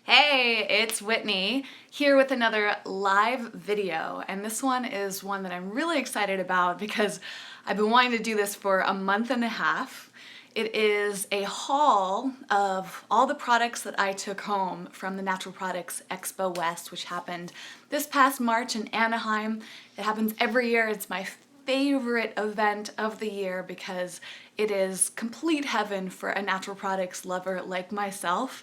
Hey, it's Whitney here with another live video, and this one is one that I'm really excited about because I've been wanting to do this for a month and a half. It is a haul of all the products that I took home from the Natural Products Expo West, which happened this past March in Anaheim. It happens every year. It's my favorite event of the year because it is complete heaven for a natural products lover like myself.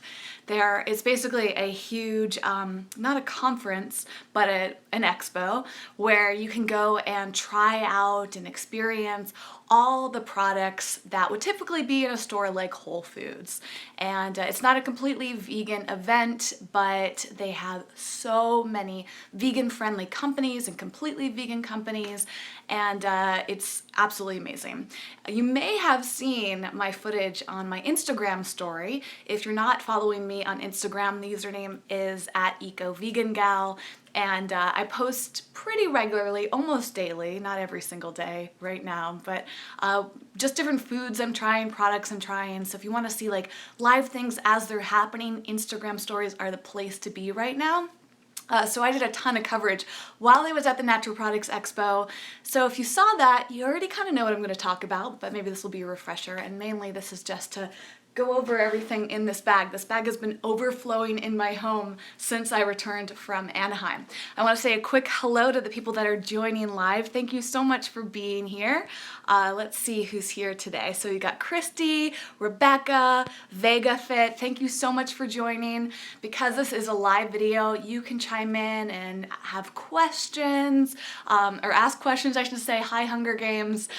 It's basically a huge, not a conference, but an expo where you can go and try out and experience all the products that would typically be in a store like Whole Foods. And it's not a completely vegan event, but they have so many vegan-friendly companies and completely vegan companies, and it's absolutely amazing. You may have seen my footage on my Instagram story. If you're not following me on Instagram, the username is @EcoVeganGal. And I post pretty regularly, almost daily, not every single day right now, but just different foods I'm trying, products I'm trying. So if you want to see like live things as they're happening, Instagram stories are the place to be right now. So I did a ton of coverage while I was at the Natural Products Expo. So if you saw that, you already kind of know what I'm going to talk about, but maybe this will be a refresher. And mainly this is just to go over everything in this bag. This bag has been overflowing in my home since I returned from Anaheim. I want to say a quick hello to the people that are joining live. Thank you so much for being here. Let's see who's here today. So you got Christy, Rebecca, Vega Fit. Thank you so much for joining. Because this is a live video, you can chime in and have questions, or ask questions, I should say. Hi, Hunger Games.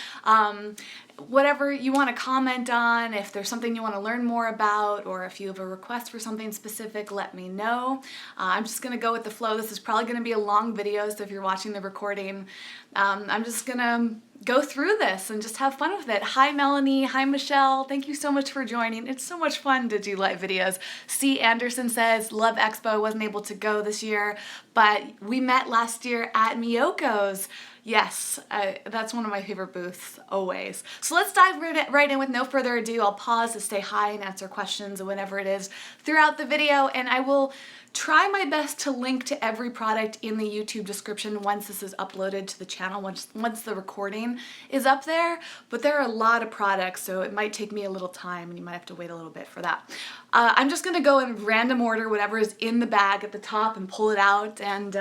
Whatever you want to comment on, if there's something you want to learn more about, or if you have a request for something specific, let me know. I'm just going to go with the flow. This is probably going to be a long video, so if you're watching the recording, I'm just going to go through this and just have fun with it. Hi Melanie, hi Michelle, thank you so much for joining. It's so much fun to do live videos. C. Anderson says, love Expo, wasn't able to go this year, but we met last year at Miyoko's. Yes, that's one of my favorite booths, always. So let's dive right in with no further ado. I'll pause to say hi and answer questions or whatever it is throughout the video, and I will try my best to link to every product in the YouTube description once this is uploaded to the channel, once the recording is up there. But there are a lot of products, so it might take me a little time and you might have to wait a little bit for that. I'm just gonna go in random order, whatever is in the bag at the top, and pull it out and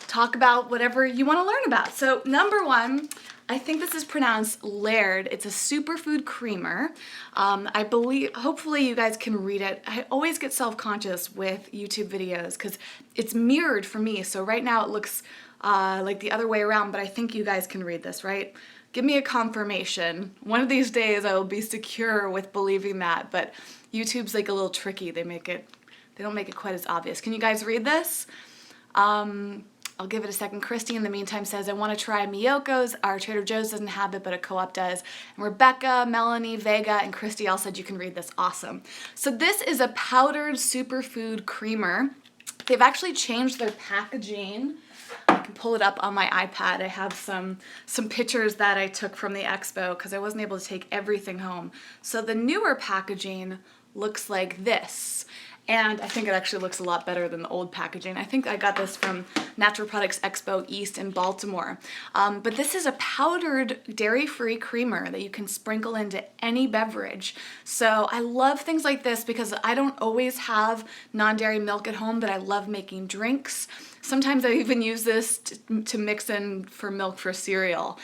talk about whatever you want to learn about. So number one, I think this is pronounced Laird. It's a superfood creamer. I believe, hopefully you guys can read it. I always get self-conscious with YouTube videos because it's mirrored for me. So right now it looks like the other way around, but I think you guys can read this, right? Give me a confirmation. One of these days I will be secure with believing that, but YouTube's like a little tricky. They don't make it quite as obvious. Can you guys read this? I'll give it a second. Christy, in the meantime, says, I want to try Miyoko's. Our Trader Joe's doesn't have it, but a co-op does. And Rebecca, Melanie, Vega, and Christy all said you can read this. Awesome. So this is a powdered superfood creamer. They've actually changed their packaging. I can pull it up on my iPad. I have some pictures that I took from the expo because I wasn't able to take everything home. So the newer packaging looks like this. And I think it actually looks a lot better than the old packaging. I think I got this from Natural Products Expo East in Baltimore. But this is a powdered dairy-free creamer that you can sprinkle into any beverage. So I love things like this because I don't always have non-dairy milk at home, but I love making drinks. Sometimes I even use this to mix in for milk for cereal.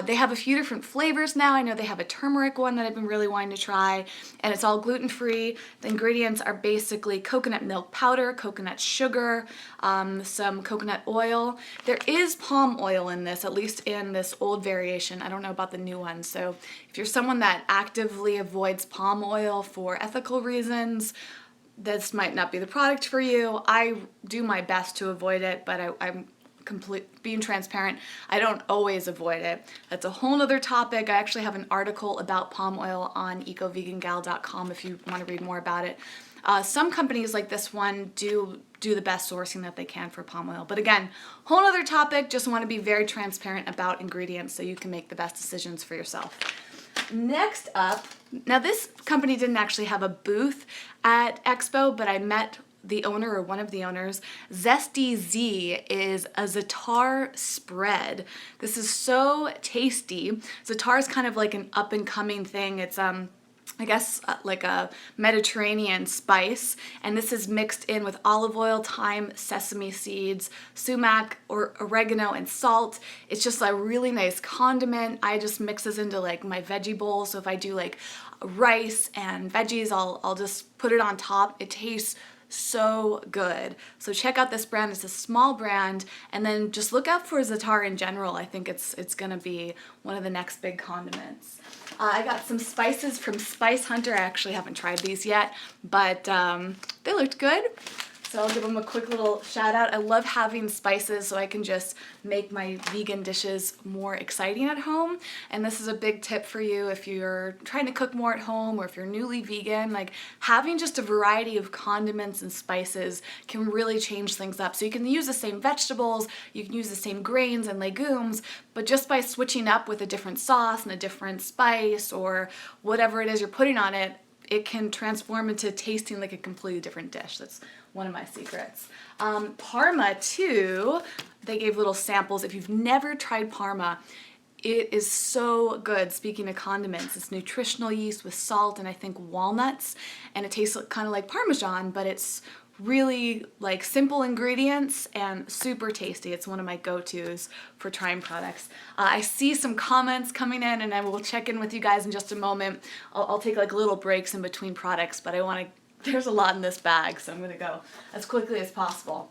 They have a few different flavors now. I know they have a turmeric one that I've been really wanting to try, and it's all gluten-free. The ingredients are basically coconut milk powder, coconut sugar, some coconut oil. There is palm oil in this, at least in this old variation. I don't know about the new one. So if you're someone that actively avoids palm oil for ethical reasons, this might not be the product for you. I do my best to avoid it, but I'm being transparent. I don't always avoid it. That's a whole nother topic. I actually have an article about palm oil on ecovegangal.com if you want to read more about it. Some companies like this one do the best sourcing that they can for palm oil. But again, whole nother topic. Just want to be very transparent about ingredients so you can make the best decisions for yourself. Next up, now this company didn't actually have a booth at Expo, but I met the owner or one of the owners. Zesty Z is a za'atar spread. This is so tasty. Za'atar is kind of like an up and coming thing. It's I guess like a Mediterranean spice, and this is mixed in with olive oil, thyme, sesame seeds, sumac or oregano, and salt. It's just a really nice condiment. I just mix this into like my veggie bowl. So if I do like rice and veggies, I'll just put it on top. It tastes so good. So check out this brand. It's a small brand, and then just look out for za'atar in general. I think it's gonna be one of the next big condiments. I got some spices from Spice Hunter. I actually haven't tried these yet, but they looked good. So I'll give them a quick little shout out. I love having spices so I can just make my vegan dishes more exciting at home. And this is a big tip for you if you're trying to cook more at home or if you're newly vegan. Like having just a variety of condiments and spices can really change things up. So you can use the same vegetables, you can use the same grains and legumes, but just by switching up with a different sauce and a different spice or whatever it is you're putting on it, it can transform into tasting like a completely different dish. That's one of my secrets. Parma too, they gave little samples. If you've never tried Parma, it is so good. Speaking of condiments, it's nutritional yeast with salt and I think walnuts, and it tastes kind of like Parmesan, but it's really like simple ingredients and super tasty. It's one of my go-tos for trying products. I see some comments coming in, and I will check in with you guys in just a moment. I'll take like little breaks in between products, but there's a lot in this bag, so I'm gonna go as quickly as possible.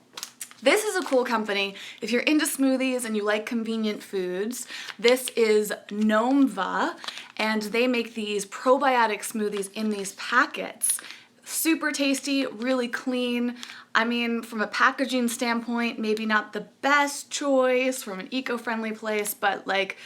This is a cool company. If you're into smoothies and you like convenient foods, this is Nomva, and they make these probiotic smoothies in these packets. Super tasty, really clean. I mean, from a packaging standpoint, maybe not the best choice from an eco-friendly place, but like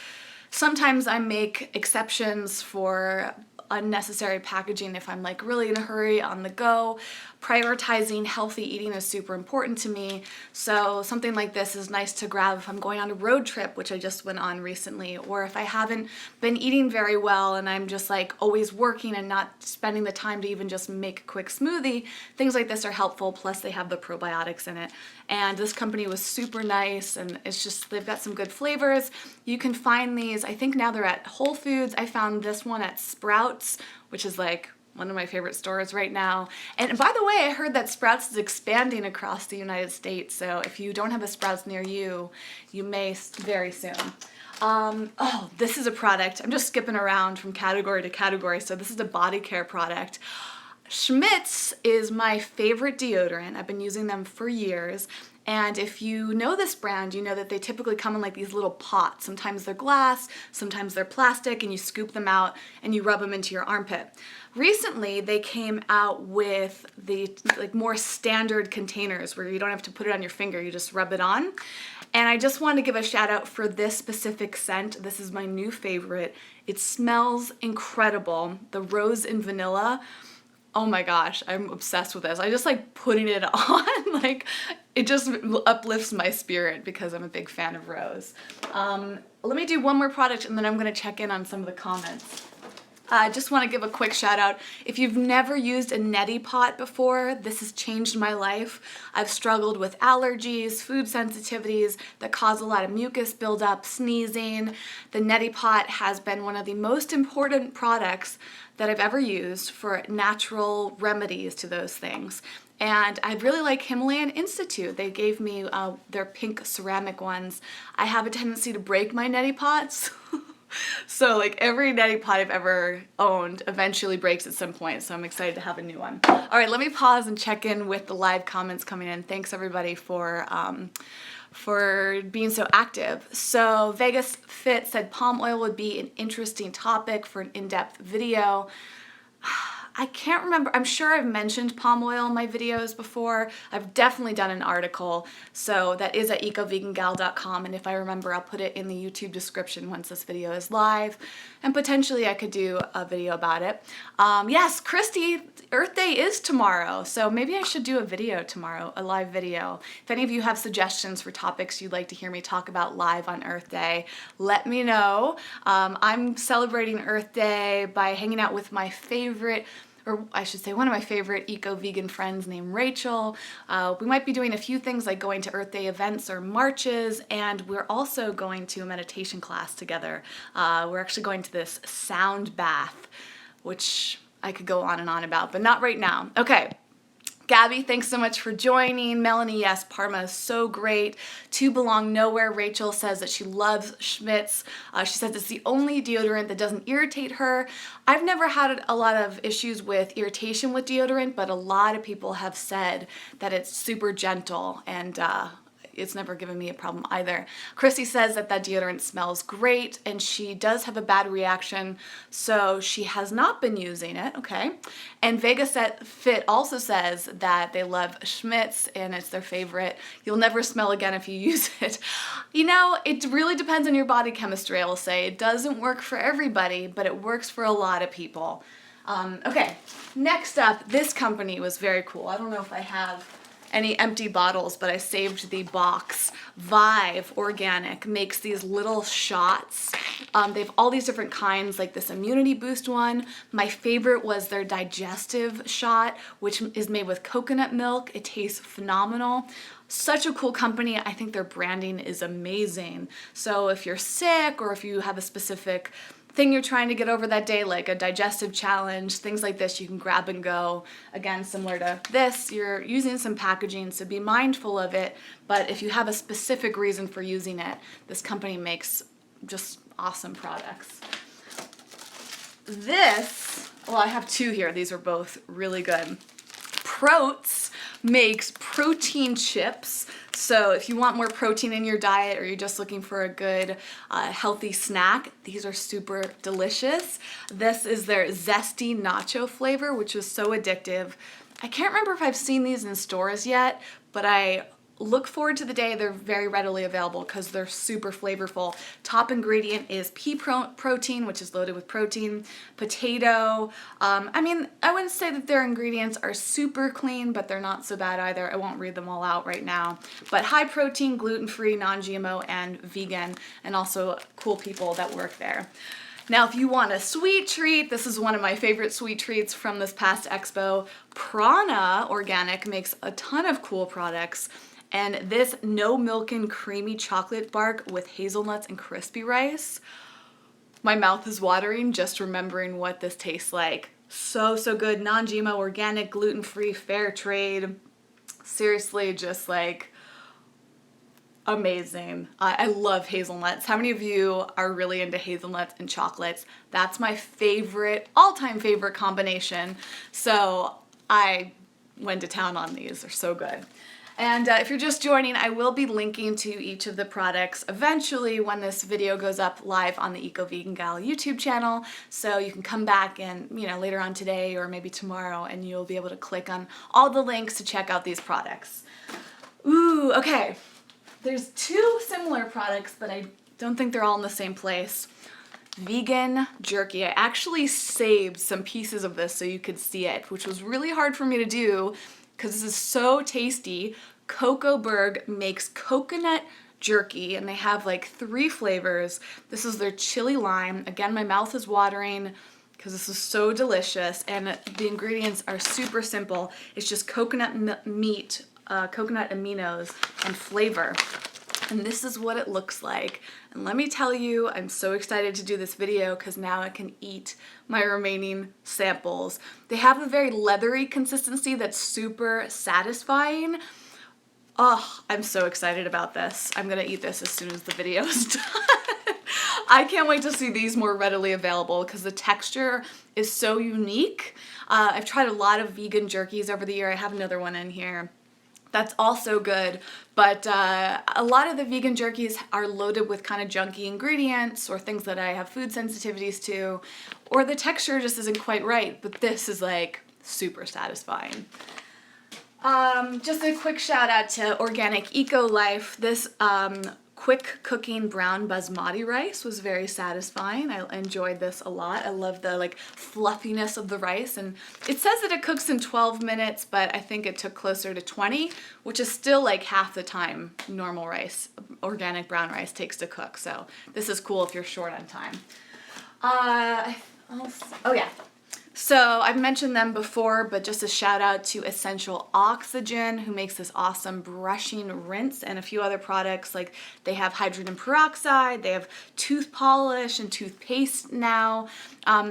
sometimes I make exceptions for unnecessary packaging if I'm like really in a hurry on the go. Prioritizing healthy eating is super important to me, so something like this is nice to grab if I'm going on a road trip, which I just went on recently, or if I haven't been eating very well and I'm just like always working and not spending the time to even just make a quick smoothie. Things like this are helpful, plus they have the probiotics in it. And this company was super nice, and it's just, they've got some good flavors. You can find these, I think now they're at Whole Foods. I found this one at Sprouts, which is like one of my favorite stores right now. And by the way, I heard that Sprouts is expanding across the United States, so if you don't have a Sprouts near you, you may very soon. Oh, this is a product. I'm just skipping around from category to category, so this is a body care product. Schmidt's is my favorite deodorant. I've been using them for years. And if you know this brand, you know that they typically come in like these little pots. Sometimes they're glass, sometimes they're plastic, and you scoop them out and you rub them into your armpit. Recently, they came out with the like more standard containers where you don't have to put it on your finger, you just rub it on. And I just want to give a shout out for this specific scent. This is my new favorite. It smells incredible. The rose and vanilla. Oh my gosh, I'm obsessed with this. I just like putting it on, like it just uplifts my spirit because I'm a big fan of rose. Let me do one more product and then I'm gonna check in on some of the comments. I just want to give a quick shout out. If you've never used a neti pot before, this has changed my life. I've struggled with allergies, food sensitivities that cause a lot of mucus buildup, sneezing. The neti pot has been one of the most important products that I've ever used for natural remedies to those things. And I really like Himalayan Institute. They gave me their pink ceramic ones. I have a tendency to break my neti pots. So like every neti pot I've ever owned eventually breaks at some point, so I'm excited to have a new one. All right, let me pause and check in with the live comments coming in. Thanks everybody for being so active. So Vegas Fit said palm oil would be an interesting topic for an in-depth video. I can't remember. I'm sure I've mentioned palm oil in my videos before. I've definitely done an article, so that is at ecovegangal.com, and if I remember, I'll put it in the YouTube description once this video is live, and potentially I could do a video about it. Yes, Christy, Earth Day is tomorrow, so maybe I should do a video tomorrow, a live video. If any of you have suggestions for topics you'd like to hear me talk about live on Earth Day, let me know. I'm celebrating Earth Day by hanging out with my favorite or I should say one of my favorite eco-vegan friends named Rachel. We might be doing a few things like going to Earth Day events or marches, and we're also going to a meditation class together. We're actually going to this sound bath, which I could go on and on about, but not right now. Okay. Gabby, thanks so much for joining. Melanie, yes, Parma is so great. To Belong Nowhere, Rachel says that she loves Schmidt's. She says it's the only deodorant that doesn't irritate her. I've never had a lot of issues with irritation with deodorant, but a lot of people have said that it's super gentle, and it's never given me a problem either. Chrissy says that deodorant smells great, and she does have a bad reaction, so she has not been using it, okay? And Vega Fit also says that they love Schmidt's and it's their favorite. You'll never smell again if you use it. You know, it really depends on your body chemistry, I will say. It doesn't work for everybody, but it works for a lot of people. Okay, next up, this company was very cool. I don't know if I have any empty bottles, but I saved the box. Vive Organic makes these little shots. They have all these different kinds, like this immunity boost one. My favorite was their digestive shot, which is made with coconut milk. It tastes phenomenal. Such a cool company. I think their branding is amazing. So if you're sick or if you have a specific thing you're trying to get over that day, like a digestive challenge, things like this, you can grab and go. Again, similar to this, you're using some packaging, so be mindful of it. But if you have a specific reason for using it, this company makes just awesome products. This, well, I have two here. These are both really good. Proats makes protein chips. So if you want more protein in your diet or you're just looking for a good healthy snack, these are super delicious. This is their zesty nacho flavor, which is so addictive. I can't remember if I've seen these in stores yet, but I look forward to the day they're very readily available because they're super flavorful. Top ingredient is pea protein, which is loaded with protein, potato. I mean, I wouldn't say that their ingredients are super clean, but they're not so bad either. I won't read them all out right now. But high protein, gluten-free, non-GMO, and vegan, and also cool people that work there. Now, if you want a sweet treat, this is one of my favorite sweet treats from this past expo. Prana Organic makes a ton of cool products. And this Mylk'n creamy chocolate bark with hazelnuts and crispy rice, my mouth is watering just remembering what this tastes like. So, so good. Non-GMO, organic, gluten-free, fair trade. Seriously, just like amazing. I love hazelnuts. How many of you are really into hazelnuts and chocolates? That's my favorite, all-time favorite combination. So I went to town on these. They're so good. And if you're just joining, I will be linking to each of the products eventually when this video goes up live on the Eco Vegan Gal YouTube channel. So you can come back and, you know, later on today or maybe tomorrow, and you'll be able to click on all the links to check out these products. Ooh, okay. There's two similar products, but I don't think they're all in the same place. Vegan jerky. I actually saved some pieces of this so you could see it, which was really hard for me to do because this is so tasty. Coco Berg makes coconut jerky, and they have like 3 flavors. This is their chili lime. Again, my mouth is watering because this is so delicious, and the ingredients are super simple. It's just coconut meat, coconut aminos, and flavor. And this is what it looks like. And let me tell you, I'm so excited to do this video because now I can eat my remaining samples. They have a very leathery consistency that's super satisfying. Oh, I'm so excited about this. I'm gonna eat this as soon as the video is done. I can't wait to see these more readily available because the texture is so unique. I've tried a lot of vegan jerkies over the year. I have another one in here that's also good, but a lot of the vegan jerkies are loaded with kind of junky ingredients or things that I have food sensitivities to, or the texture just isn't quite right, but this is like super satisfying. Just a quick shout out to Organic Eco Life. This quick cooking brown basmati rice was very satisfying. I enjoyed this a lot. I love the like fluffiness of the rice, and it says that it cooks in 12 minutes, but I think it took closer to 20, which is still like half the time normal rice, organic brown rice takes to cook. So this is cool if you're short on time. Oh yeah. So I've mentioned them before, but just a shout out to Essential Oxygen, who makes this awesome brushing rinse, and a few other products. Like they have hydrogen peroxide, they have tooth polish and toothpaste now.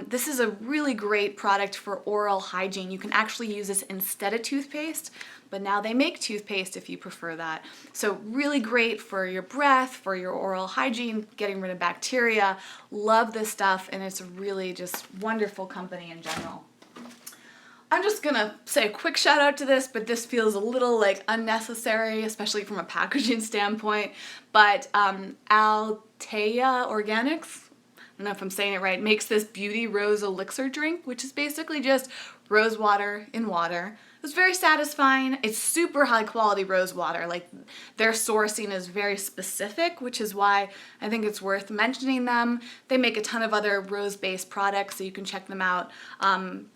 This is a really great product for oral hygiene. You can actually use this instead of toothpaste, but now they make toothpaste if you prefer that. So really great for your breath, for your oral hygiene, getting rid of bacteria. Love this stuff, and it's really just wonderful company in general. I'm just gonna say a quick shout out to this, but this feels a little like unnecessary, especially from a packaging standpoint. But Altea Organics, I don't know if I'm saying it right, makes this Beauty Rose Elixir drink, which is basically just rose water in water. It's very satisfying. It's super high quality rose water. Like their sourcing is very specific, which is why I think it's worth mentioning them. They make a ton of other rose-based products, so you can check them out.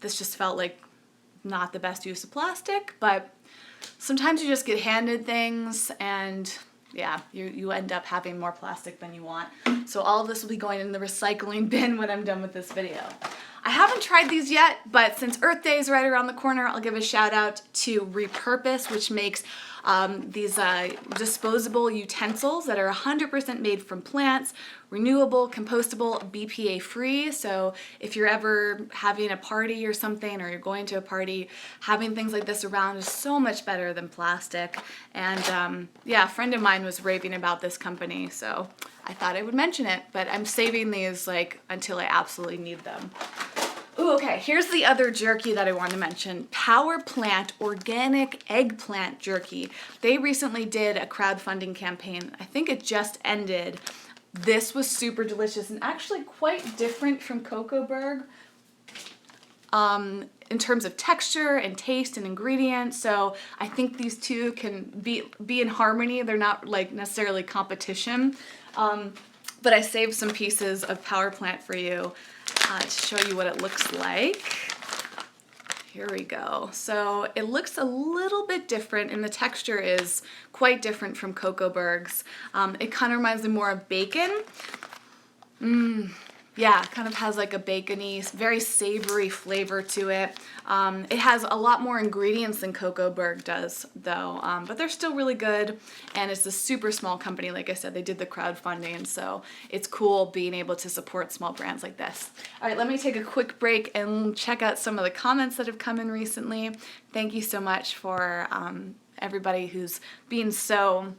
This just felt like not the best use of plastic, but sometimes you just get handed things and yeah, you end up having more plastic than you want. So all of this will be going in the recycling bin when I'm done with this video. I haven't tried these yet, but since Earth Day is right around the corner, I'll give a shout out to Repurpose, which makes these disposable utensils that are 100% made from plants, renewable, compostable, BPA free. So if you're ever having a party or something, or you're going to a party, having things like this around is so much better than plastic. And yeah, a friend of mine was raving about this company, so I thought I would mention it, but I'm saving these like until I absolutely need them. Ooh, okay, here's the other jerky that I want to mention. Power Plant Organic Eggplant Jerky. They recently did a crowdfunding campaign. I think it just ended. This was super delicious and actually quite different from Cocoberg in terms of texture and taste and ingredients. So I think these two can be in harmony. They're not like necessarily competition. But I saved some pieces of Power Plant for you to show you what it looks like. Here we go. So it looks a little bit different, and the texture is quite different from Cocoberg's. It kind of reminds me more of bacon. Yeah, it kind of has like a bacony, very savory flavor to it. It has a lot more ingredients than Cocoberg does, though, but they're still really good, and it's a super small company. Like I said, they did the crowdfunding, so it's cool being able to support small brands like this. All right, let me take a quick break and check out some of the comments that have come in recently. Thank you so much for everybody who's being so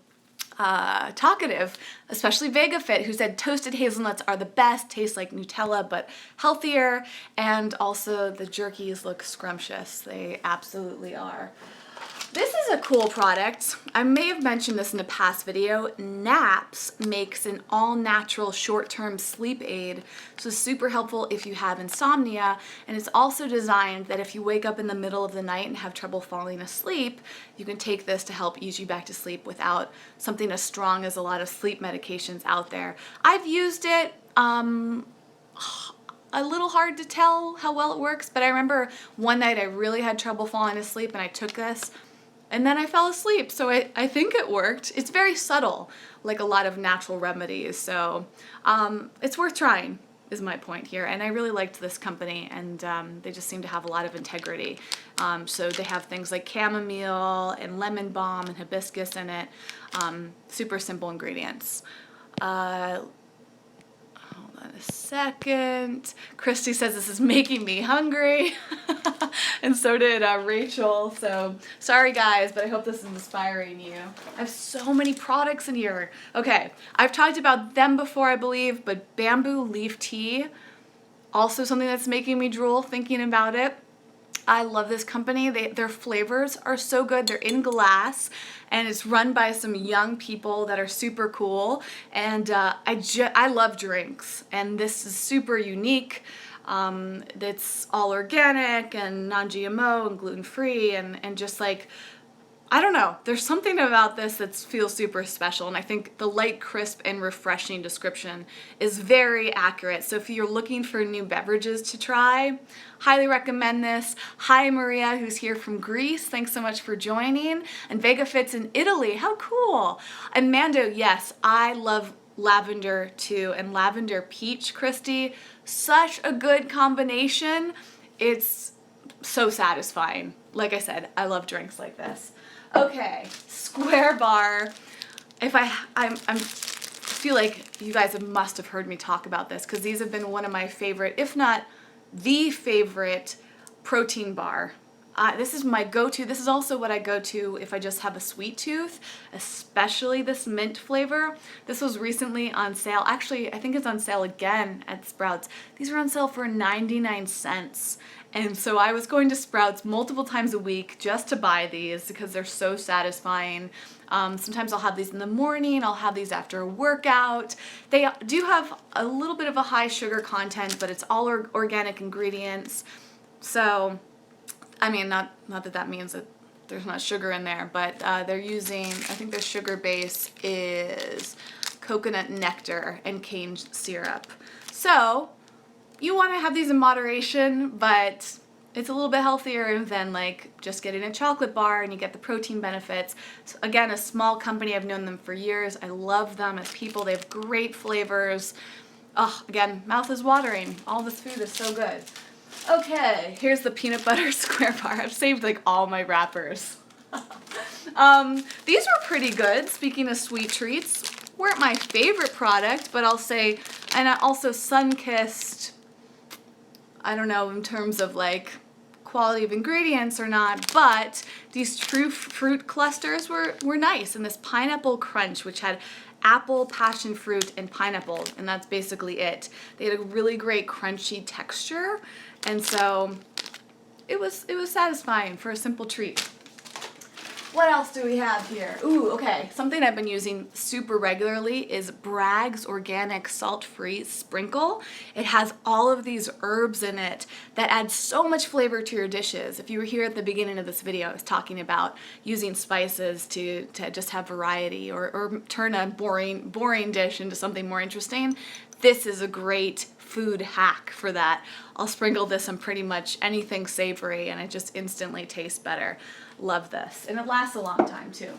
talkative, especially VegaFit, who said toasted hazelnuts are the best, taste like Nutella but healthier, and also the jerkies look scrumptious. They absolutely are. This is a cool product. I may have mentioned this in a past video. Naps makes an all-natural short-term sleep aid. So super helpful if you have insomnia, and it's also designed that if you wake up in the middle of the night and have trouble falling asleep, you can take this to help ease you back to sleep without something as strong as a lot of sleep medications out there. I've used it. A little hard to tell how well it works, but I remember one night I really had trouble falling asleep and I took this and then I fell asleep, so I think it worked. It's very subtle, like a lot of natural remedies, so it's worth trying, is my point here. And I really liked this company, and they just seem to have a lot of integrity. So they have things like chamomile and lemon balm and hibiscus in it. Super simple ingredients. Hold on a second. Christy says this is making me hungry. And so did Rachel. So sorry guys, but I hope this is inspiring you. I have so many products in here. Okay, I've talked about them before, I believe, but bamboo leaf tea, also something that's making me drool thinking about it. I love this company. Their flavors are so good. They're in glass, and it's run by some young people that are super cool. And I love drinks, and this is super unique. It's all organic and non-GMO and gluten-free, and just like, I don't know, there's something about this that feels super special, and I think the light, crisp, and refreshing description is very accurate. So if you're looking for new beverages to try, highly recommend this. Hi Maria, who's here from Greece. Thanks so much for joining. And VegaFit's in Italy. How cool. And Mando, yes, I love lavender too, and lavender peach, Christy. Such a good combination. It's so satisfying. Like I said, I love drinks like this. Okay, square bar. If I feel like you guys must have heard me talk about this because these have been one of my favorite, if not the favorite, protein bar. This is my go-to. This is also what I go to if I just have a sweet tooth, especially this mint flavor. This was recently on sale. Actually, I think it's on sale again at Sprouts. These are on sale for 99 cents. And so I was going to Sprouts multiple times a week just to buy these because they're so satisfying. Sometimes I'll have these in the morning, I'll have these after a workout. They do have a little bit of a high sugar content, but it's all organic ingredients. So, I mean, not that means that there's not sugar in there, but they're using, I think their sugar base is coconut nectar and cane syrup. So, you want to have these in moderation, but it's a little bit healthier than like just getting a chocolate bar and you get the protein benefits. So again, a small company, I've known them for years. I love them as people. They have great flavors. Oh, again, mouth is watering. All this food is so good. Okay, here's the peanut butter square bar. I've saved like all my wrappers. These were pretty good. Speaking of sweet treats, weren't my favorite product, but I'll say, and I also sun-kissed, I don't know in terms of like quality of ingredients or not, but these true fruit clusters were nice. And this pineapple crunch, which had apple, passion fruit, and pineapple, and that's basically it. They had a really great crunchy texture, and so it was satisfying for a simple treat. What else do we have here? Ooh, okay. Something I've been using super regularly is Bragg's Organic Salt-Free Sprinkle. It has all of these herbs in it that add so much flavor to your dishes. If you were here at the beginning of this video, I was talking about using spices to just have variety or turn a boring dish into something more interesting. This is a great food hack for that. I'll sprinkle this on pretty much anything savory and it just instantly tastes better. Love this. And it lasts a long time too.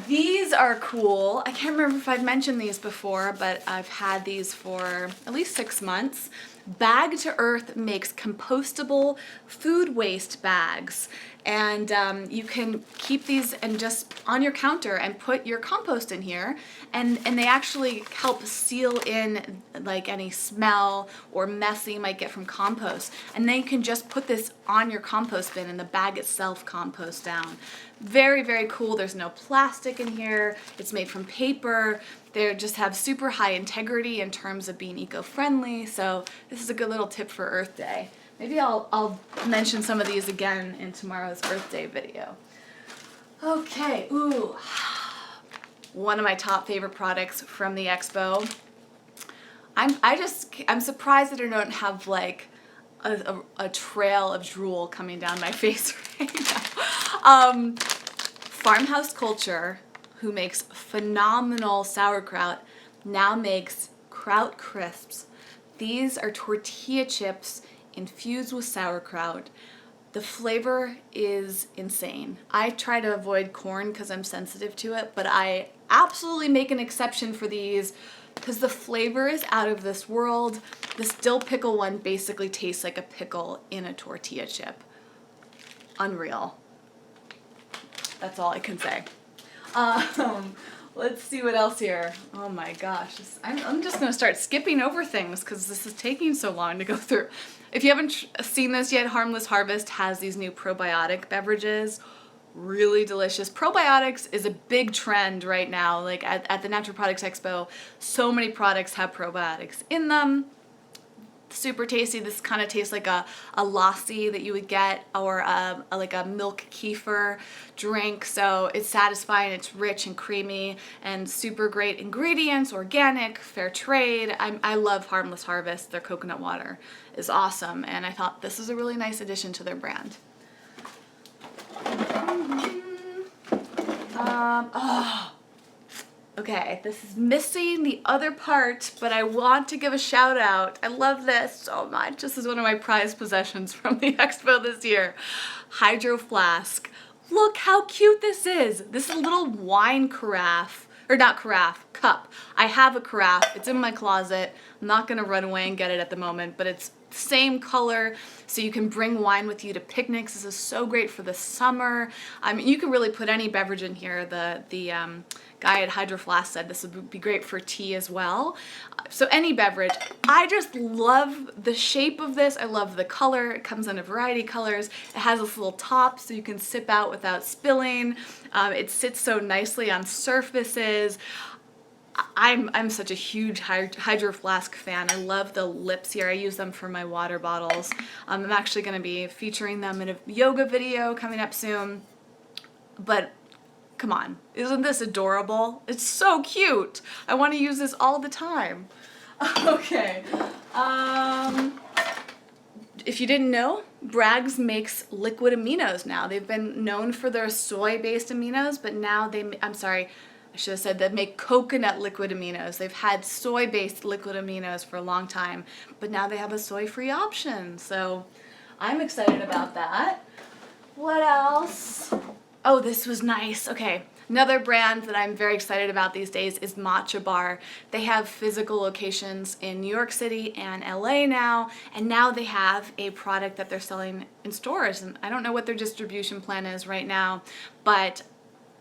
These are cool. I can't remember if I've mentioned these before, but I've had these for at least 6 months. Bag to Earth makes compostable food waste bags. And you can keep these and just on your counter and put your compost in here. And they actually help seal in like any smell or mess that you might get from compost. And then you can just put this on your compost bin and the bag itself composts down. Very, very cool. There's no plastic in here. It's made from paper. They just have super high integrity in terms of being eco-friendly. So this is a good little tip for Earth Day. Maybe I'll mention some of these again in tomorrow's Earth Day video. Okay, ooh. One of my top favorite products from the Expo. I'm surprised that I don't have like a trail of drool coming down my face right now. Farmhouse Culture, who makes phenomenal sauerkraut, now makes kraut crisps. These are tortilla chips infused with sauerkraut. The flavor is insane. I try to avoid corn because I'm sensitive to it, but I absolutely make an exception for these because the flavor is out of this world. This dill pickle one basically tastes like a pickle in a tortilla chip. Unreal. That's all I can say. Let's see what else here. Oh my gosh. I'm just going to start skipping over things because this is taking so long to go through. If you haven't seen this yet, Harmless Harvest has these new probiotic beverages. Really delicious. Probiotics is a big trend right now. Like at the Natural Products Expo, so many products have probiotics in them. Super tasty. This kind of tastes like a lassi that you would get, or like a milk kefir drink. So it's satisfying, it's rich and creamy, and super great ingredients, organic, fair trade. I love Harmless Harvest. Their coconut water is awesome, and I thought this is a really nice addition to their brand. Okay, this is missing the other part, but I want to give a shout out. I love this so much. This is one of my prized possessions from the Expo this year. Hydro Flask. Look how cute this is. This is a little wine carafe, or not carafe, cup. I have a carafe. It's in my closet. I'm not gonna run away and get it at the moment, but it's same color, so you can bring wine with you to picnics. This is so great for the summer. I mean, you can really put any beverage in here. The guy at Hydro Flask said this would be great for tea as well. So any beverage. I just love the shape of this. I love the color. It comes in a variety of colors. It has this little top so you can sip out without spilling. It sits so nicely on surfaces. I'm such a huge Hydro Flask fan. I love the lips here. I use them for my water bottles. I'm actually going to be featuring them in a yoga video coming up soon. But come on, isn't this adorable? It's so cute. I want to use this all the time. Okay. If you didn't know, Bragg's makes liquid aminos now. They've been known for their soy-based aminos, but now I should have said they make coconut liquid aminos. They've had soy-based liquid aminos for a long time, but now they have a soy-free option. So I'm excited about that. What else? Oh, this was nice. Okay, another brand that I'm very excited about these days is MatchaBar. They have physical locations in New York City and LA now, and now they have a product that they're selling in stores. And I don't know what their distribution plan is right now, but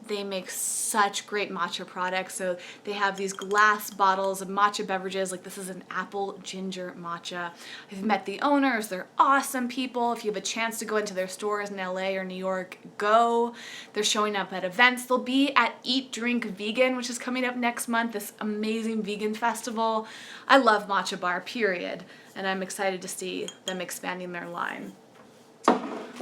they make such great matcha products. So they have these glass bottles of matcha beverages. Like this is an apple ginger matcha. I've met the owners. They're awesome people. If you have a chance to go into their stores in LA or New York, go. They're showing up at events. They'll be at Eat Drink Vegan, which is coming up next month, this amazing vegan festival. I love MatchaBar, period. And I'm excited to see them expanding their line.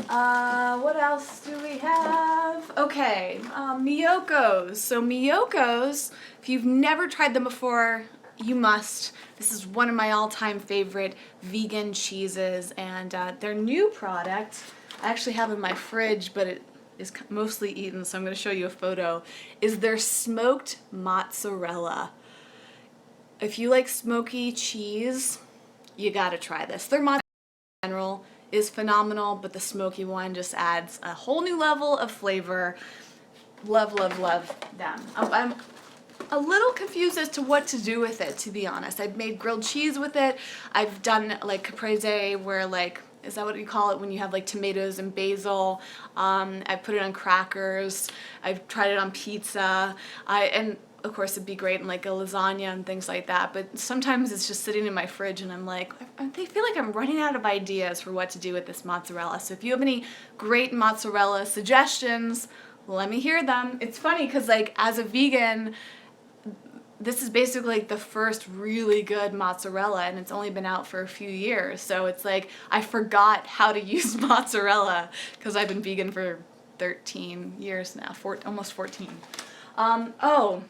What else do we have? Okay, Miyoko's. So Miyoko's, if you've never tried them before, you must. This is one of my all-time favorite vegan cheeses, and their new product, I actually have in my fridge, but it is mostly eaten, so I'm going to show you a photo, is their smoked mozzarella. If you like smoky cheese, you gotta try this. Their mozzarella in general is phenomenal, but the smoky one just adds a whole new level of flavor. Love, love, love them. I'm a little confused as to what to do with it, to be honest. I've made grilled cheese with it. I've done like caprese, where like, is that what you call it when you have like tomatoes and basil? I put it on crackers. I've tried it on pizza. And of course it'd be great in like a lasagna and things like that, but sometimes it's just sitting in my fridge and I'm like, I feel like I'm running out of ideas for what to do with this mozzarella. So if you have any great mozzarella suggestions, let me hear them. It's funny because like as a vegan, this is basically like the first really good mozzarella, and it's only been out for a few years. So it's like I forgot how to use mozzarella because I've been vegan for 13 years now, almost 14. Oh,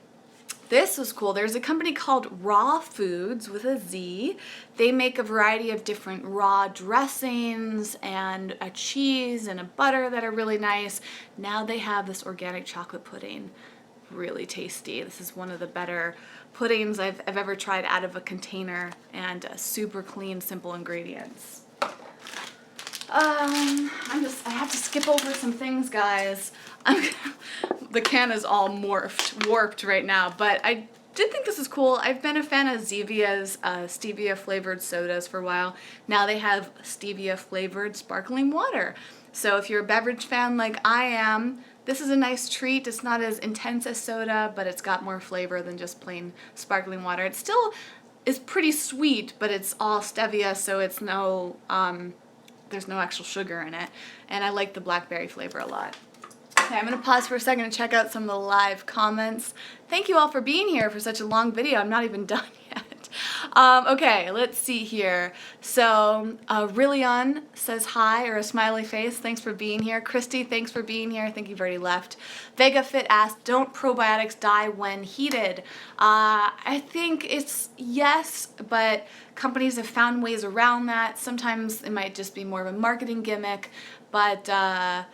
this was cool. There's a company called RawFoodz with a Z. They make a variety of different raw dressings and a cheese and a butter that are really nice. Now they have this organic chocolate pudding. Really tasty. This is one of the better puddings I've ever tried out of a container, and super clean, simple ingredients. I have to skip over some things, guys. The can is all warped right now, but I did think this is cool. I've been a fan of Zevia's stevia flavored sodas for a while. Now they have stevia flavored sparkling water. So if you're a beverage fan like I am, this is a nice treat. It's not as intense as soda, but it's got more flavor than just plain sparkling water. It still is pretty sweet, but it's all stevia, so it's no, there's no actual sugar in it. And I like the blackberry flavor a lot. Okay, I'm going to pause for a second to check out some of the live comments. Thank you all for being here for such a long video. I'm not even done yet. Okay, let's see here. So, Rillion says hi, or a smiley face. Thanks for being here. Christy, thanks for being here. I think you've already left. VegaFit asked, don't probiotics die when heated? I think it's yes, but companies have found ways around that. Sometimes it might just be more of a marketing gimmick, but I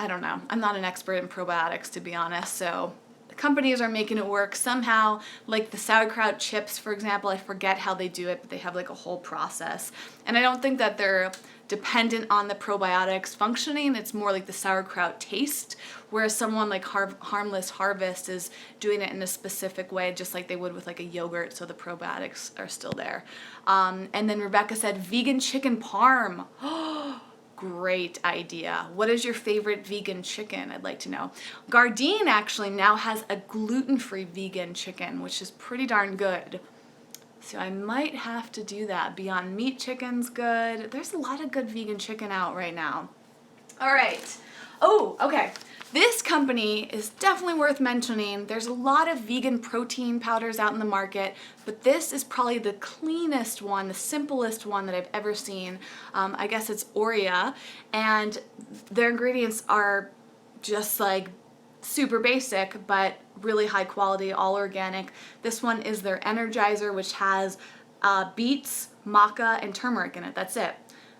don't know. I'm not an expert in probiotics, to be honest, so companies are making it work somehow. Like the sauerkraut chips, for example, I forget how they do it, but they have like a whole process. And I don't think that they're dependent on the probiotics functioning. It's more like the sauerkraut taste, whereas someone like Harmless Harvest is doing it in a specific way, just like they would with like a yogurt, so the probiotics are still there. And then Rebecca said vegan chicken parm. Great idea. What is your favorite vegan chicken? I'd like to know. Gardein actually now has a gluten-free vegan chicken, which is pretty darn good. So I might have to do that. Beyond Meat chicken's good. There's a lot of good vegan chicken out right now. All right. Oh, okay. This company is definitely worth mentioning. There's a lot of vegan protein powders out in the market, but this is probably the cleanest one, the simplest one that I've ever seen. I guess it's Oria, and their ingredients are just like super basic, but really high quality, all organic. This one is their Energizer, which has beets, maca, and turmeric in it. That's it.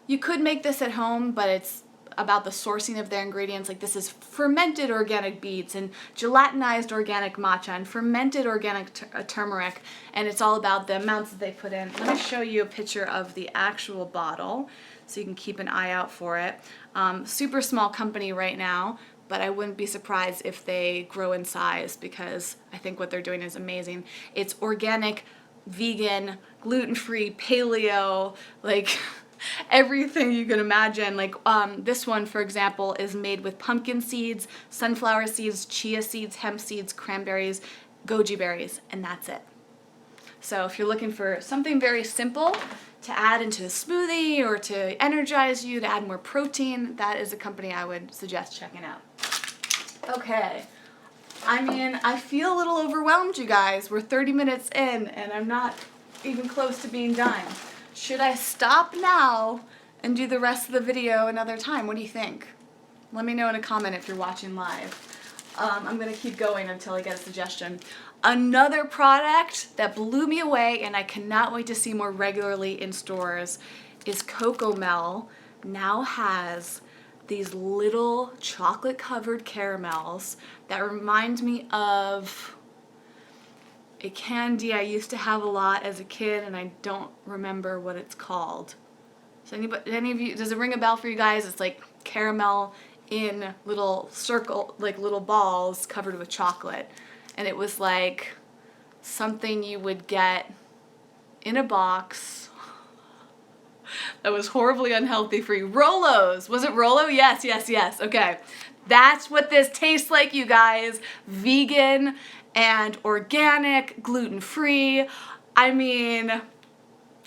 You could make this at home, but it's about the sourcing of their ingredients. Like, this is fermented organic beets and gelatinized organic matcha and fermented organic turmeric, and it's all about the amounts that they put in. Let me show you a picture of the actual bottle so you can keep an eye out for it. Super small company right now, but I wouldn't be surprised if they grow in size, because I think what they're doing is amazing. It's organic, vegan, gluten-free, paleo, like everything you can imagine. Like this one, for example, is made with pumpkin seeds, sunflower seeds, chia seeds, hemp seeds, cranberries, goji berries, and that's it. So if you're looking for something very simple to add into a smoothie or to energize you, to add more protein, that is a company I would suggest checking out. Okay. I mean, I feel a little overwhelmed, you guys. We're 30 minutes in, and I'm not even close to being done. Should I stop now and do the rest of the video another time? What do you think? Let me know in a comment if you're watching live. I'm going to keep going until I get a suggestion. Another product that blew me away, and I cannot wait to see more regularly in stores, is Cocomel. Now has these little chocolate-covered caramels that remind me of a candy I used to have a lot as a kid, and I don't remember what it's called. So any of you, does it ring a bell for you guys? It's like caramel in little circle, like little balls covered with chocolate. And it was like something you would get in a box that was horribly unhealthy for you. Rolos. Was it Rolo? Yes, yes, yes. Okay. That's what this tastes like, you guys. Vegan and organic, gluten-free. I mean,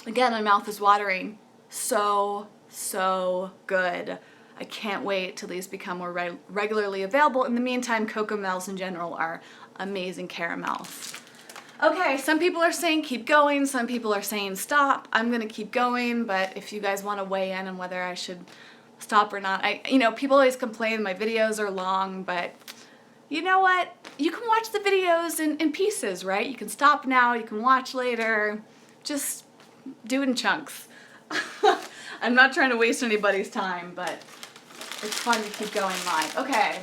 again, my mouth is watering. So, so good. I can't wait till these become more regularly available. In the meantime, Cocomels in general are amazing caramels. Okay, some people are saying keep going, some people are saying stop. I'm gonna keep going, but if you guys want to weigh in on whether I should stop or not, people always complain my videos are long, but you know what? You can watch the videos in pieces, right? You can stop now, you can watch later. Just do it in chunks. I'm not trying to waste anybody's time, but it's fun to keep going live. Okay,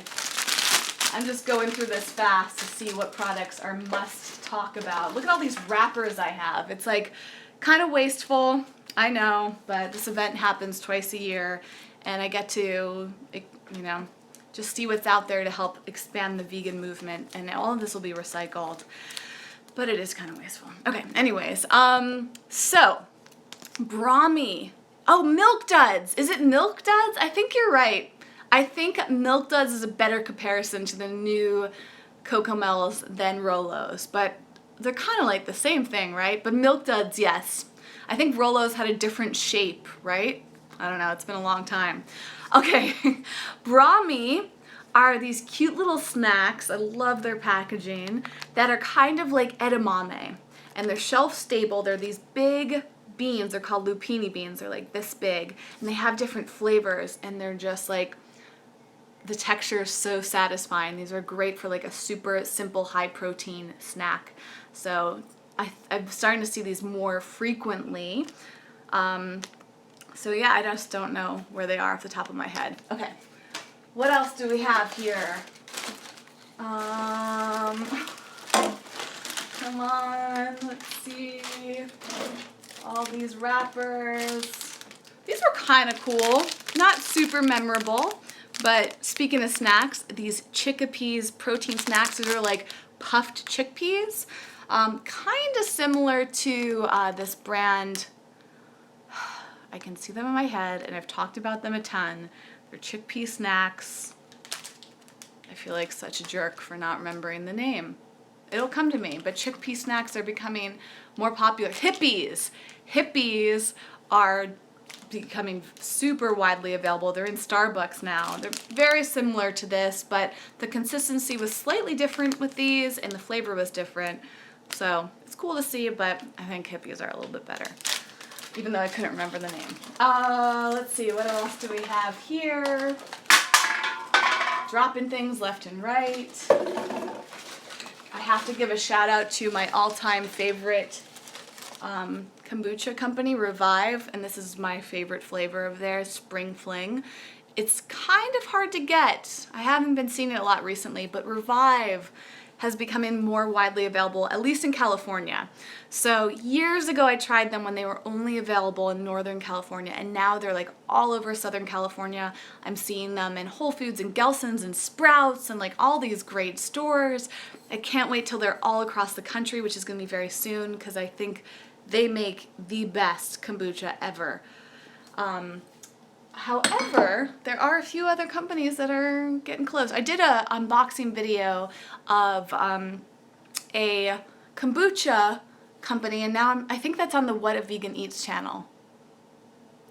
I'm just going through this fast to see what products are must talk about. Look at all these wrappers I have. It's like kind of wasteful, I know, but this event happens twice a year, and I get to, just see what's out there to help expand the vegan movement, and all of this will be recycled, but it is kind of wasteful. Okay, anyways, so, Brahmi. Oh, Milk Duds. Is it Milk Duds? I think you're right. I think Milk Duds is a better comparison to the new Cocomels than Rolos, but they're kind of like the same thing, right? But Milk Duds, yes. I think Rolos had a different shape, right? I don't know, it's been a long time. Okay, Brahmi are these cute little snacks, I love their packaging, that are kind of like edamame, and they're shelf stable. They're these big beans, they're called lupini beans, they're like this big, and they have different flavors, and they're just like, the texture is so satisfying. These are great for like a super simple high protein snack. So I'm starting to see these more frequently. So yeah, I just don't know where they are off the top of my head. Okay, what else do we have here? Come on, let's see. All these wrappers. These were kind of cool, not super memorable, but speaking of snacks, these chickpeas protein snacks, these are like puffed chickpeas, kind of similar to this brand. I can see them in my head, and I've talked about them a ton. They're chickpea snacks. I feel like such a jerk for not remembering the name. It'll come to me, but chickpea snacks are becoming more popular. Hippies! Hippies are becoming super widely available. They're in Starbucks now. They're very similar to this, but the consistency was slightly different with these, and the flavor was different. So it's cool to see, but I think hippies are a little bit better, even though I couldn't remember the name. Let's see, what else do we have here? Dropping things left and right. I have to give a shout out to my all-time favorite kombucha company, Revive, and this is my favorite flavor of theirs, Spring Fling. It's kind of hard to get. I haven't been seeing it a lot recently, but Revive has becoming more widely available, at least in California. So years ago I tried them when they were only available in Northern California, and now they're like all over Southern California. I'm seeing them in Whole Foods and Gelson's and Sprouts and like all these great stores. I can't wait till they're all across the country, which is gonna be very soon, because I think they make the best kombucha ever. However, there are a few other companies that are getting close. I did an unboxing video of a kombucha company, and now I think that's on the What a Vegan Eats channel.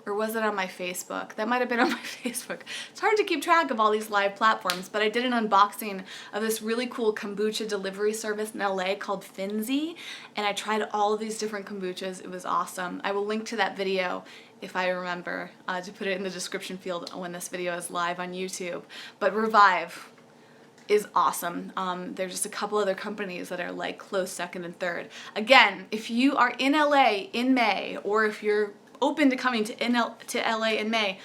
Or was it on my Facebook? That might have been on my Facebook. It's hard to keep track of all these live platforms, but I did an unboxing of this really cool kombucha delivery service in LA called Finzi, and I tried all of these different kombuchas. It was awesome. I will link to that video if I remember to put it in the description field when this video is live on YouTube. But Revive is awesome. There's just a couple other companies that are like close second and third. Again, if you are in LA in May, or if you're open to coming to LA in May,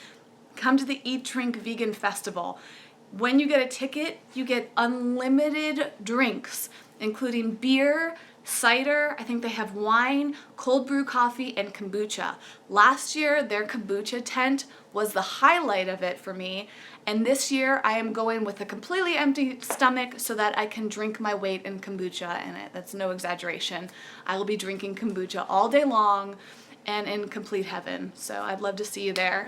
come to the Eat Drink Vegan Festival. When you get a ticket, you get unlimited drinks, including beer, cider, I think they have wine, cold brew coffee, and kombucha. Last year, their kombucha tent was the highlight of it for me, and this year I am going with a completely empty stomach so that I can drink my weight in kombucha in it. That's no exaggeration. I will be drinking kombucha all day long and in complete heaven, so I'd love to see you there.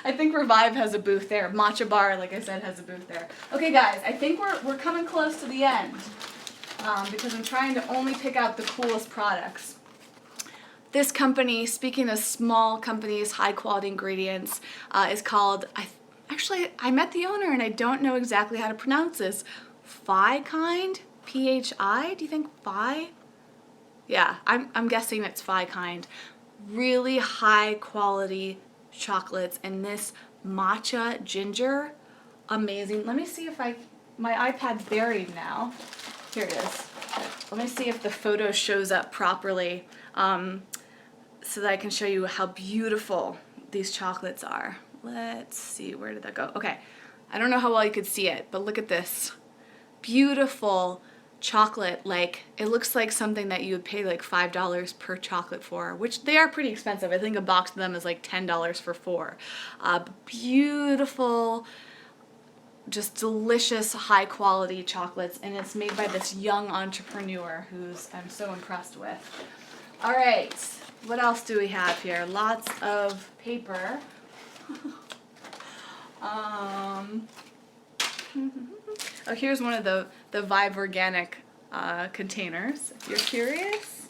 I think Revive has a booth there. MatchaBar, like I said, has a booth there. Okay guys, I think we're coming close to the end. Because I'm trying to only pick out the coolest products. This company, speaking of small companies, high quality ingredients, is called, I met the owner and I don't know exactly how to pronounce this. PHI KIND? PHI? Do you think PHI? Yeah, I'm guessing it's PHI KIND. Really high quality chocolates, and this matcha ginger, amazing. Let me see if my iPad's buried now. Here it is. Let me see if the photo shows up properly so that I can show you how beautiful these chocolates are. Let's see, where did that go? Okay, I don't know how well you could see it, but look at this. Beautiful chocolate, like it looks like something that you would pay like $5 per chocolate for, which they are pretty expensive. I think a box of them is like $10 for 4. Beautiful, just delicious, high quality chocolates, and it's made by this young entrepreneur who's I'm so impressed with. All right, what else do we have here? Lots of paper. Oh, here's one of the Vive Organic containers, if you're curious.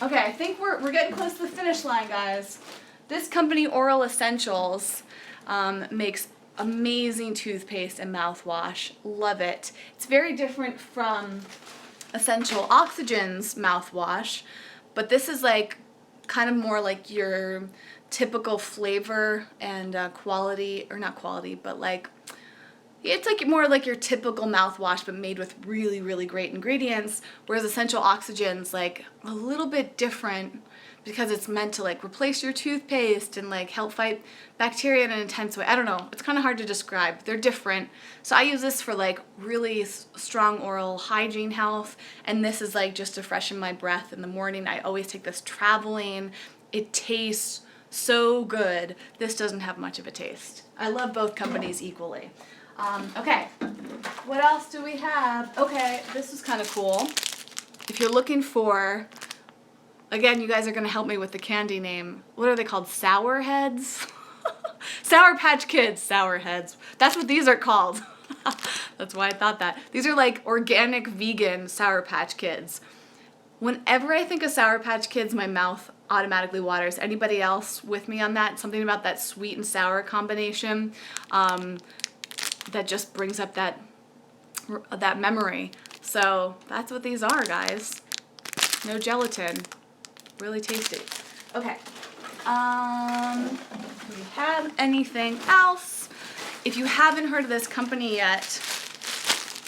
Okay, I think we're getting close to the finish line, guys. This company, Oral Essentials, makes amazing toothpaste and mouthwash. Love it. It's very different from Essential Oxygen's mouthwash, but this is like kind of more like your typical flavor and quality, or not quality, but like it's like more like your typical mouthwash, but made with really, really great ingredients, whereas Essential Oxygen's like a little bit different because it's meant to like replace your toothpaste and like help fight bacteria in an intense way. I don't know, it's kind of hard to describe. They're different. So I use this for like really strong oral hygiene health, and this is like just to freshen my breath in the morning. I always take this traveling. It tastes so good. This doesn't have much of a taste. I love both companies equally. Okay, what else do we have? Okay, this is kind of cool. If you're looking for, again, you guys are going to help me with the candy name. What are they called? SourHeads? Sour Patch Kids, SourHeads. That's what these are called. That's why I thought that. These are like organic vegan Sour Patch Kids. Whenever I think of Sour Patch Kids, my mouth automatically waters. Anybody else with me on that? Something about that sweet and sour combination that just brings up that memory. So that's what these are, guys. No gelatin. Really tasty. Okay. Do we have anything else? If you haven't heard of this company yet,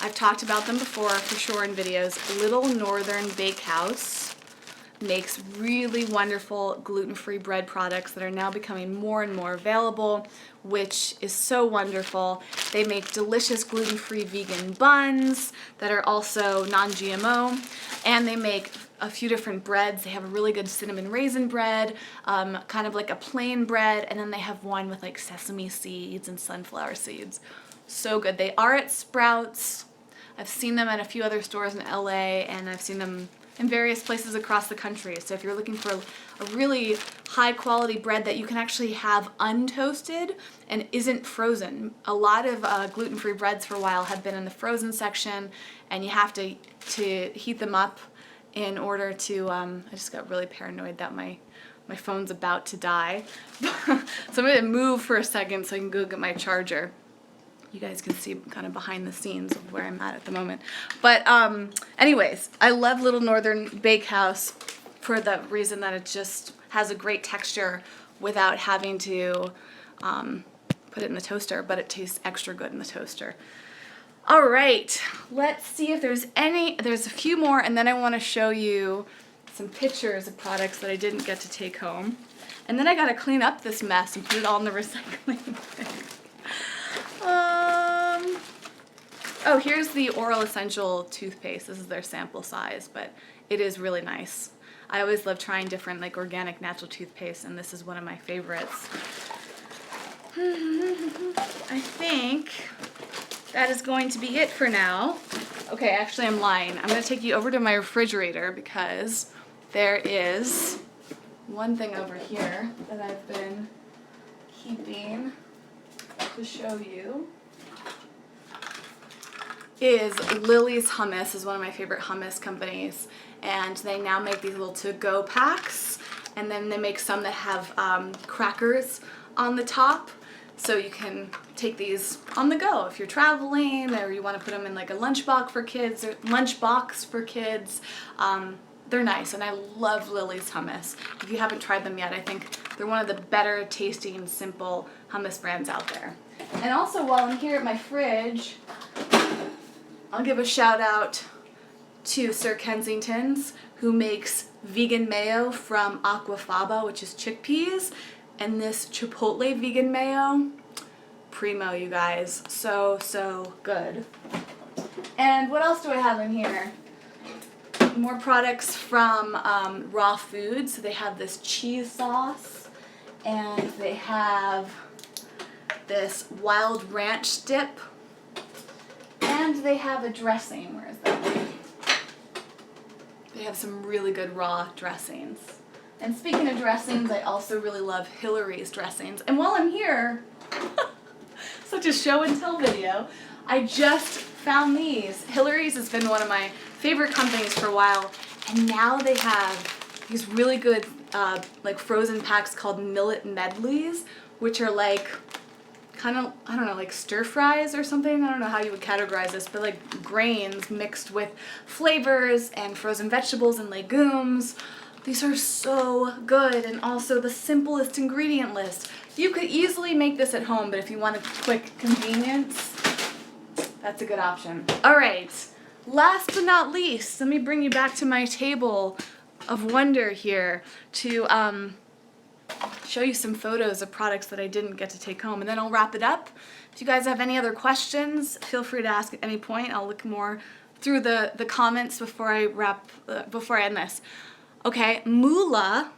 I've talked about them before for sure in videos. Little Northern Bakehouse makes really wonderful gluten-free bread products that are now becoming more and more available, which is so wonderful. They make delicious gluten-free vegan buns that are also non-GMO, and they make a few different breads. They have a really good cinnamon raisin bread, kind of like a plain bread, and then they have one with like sesame seeds and sunflower seeds. So good. They are at Sprouts. I've seen them at a few other stores in LA, and I've seen them in various places across the country. So if you're looking for a really high quality bread that you can actually have untoasted and isn't frozen. A lot of gluten-free breads for a while have been in the frozen section, and you have to heat them up in order to, I just got really paranoid that my phone's about to die. So I'm gonna move for a second so I can go get my charger. You guys can see kind of behind the scenes of where I'm at the moment. But anyways, I love Little Northern Bakehouse for the reason that it just has a great texture without having to put it in the toaster, but it tastes extra good in the toaster. All right, let's see if there's a few more, and then I want to show you some pictures of products that I didn't get to take home. And then I got to clean up this mess and put it all in the recycling bin. Oh, here's the Oral Essential toothpaste. This is their sample size, but it is really nice. I always love trying different like organic natural toothpaste, and this is one of my favorites. I think that is going to be it for now. Okay, actually I'm lying. I'm going to take you over to my refrigerator because there is one thing over here that I've been keeping to show you. Is Lily's Hummus, is one of my favorite hummus companies, and they now make these little to-go packs, and then they make some that have crackers on the top, so you can take these on the go if you're traveling, or you want to put them in like a lunchbox for kids. They're nice, and I love Lily's Hummus. If you haven't tried them yet, I think they're one of the better tasting, simple hummus brands out there. And also, while I'm here at my fridge, I'll give a shout out to Sir Kensington's, who makes vegan mayo from aquafaba, which is chickpeas, and this chipotle vegan mayo, primo, you guys. So, so good. And what else do I have in here? More products from RawFoodz. So they have this cheese sauce, and they have this wild ranch dip, and they have a dressing. Where is that? They have some really good raw dressings. And speaking of dressings, I also really love Hillary's dressings. And while I'm here, such a show and tell video, I just found these. Hillary's has been one of my favorite companies for a while, and now they have these really good like frozen packs called millet medleys, which are like kind of, I don't know, like stir fries or something. I don't know how you would categorize this, but like grains mixed with flavors and frozen vegetables and legumes. These are so good, and also the simplest ingredient list. You could easily make this at home, but if you want a quick convenience, that's a good option. All right, last but not least, let me bring you back to my table of wonder here to show you some photos of products that I didn't get to take home, and then I'll wrap it up. If you guys have any other questions, feel free to ask at any point. I'll look more through the comments before I end this. Okay, Mooala,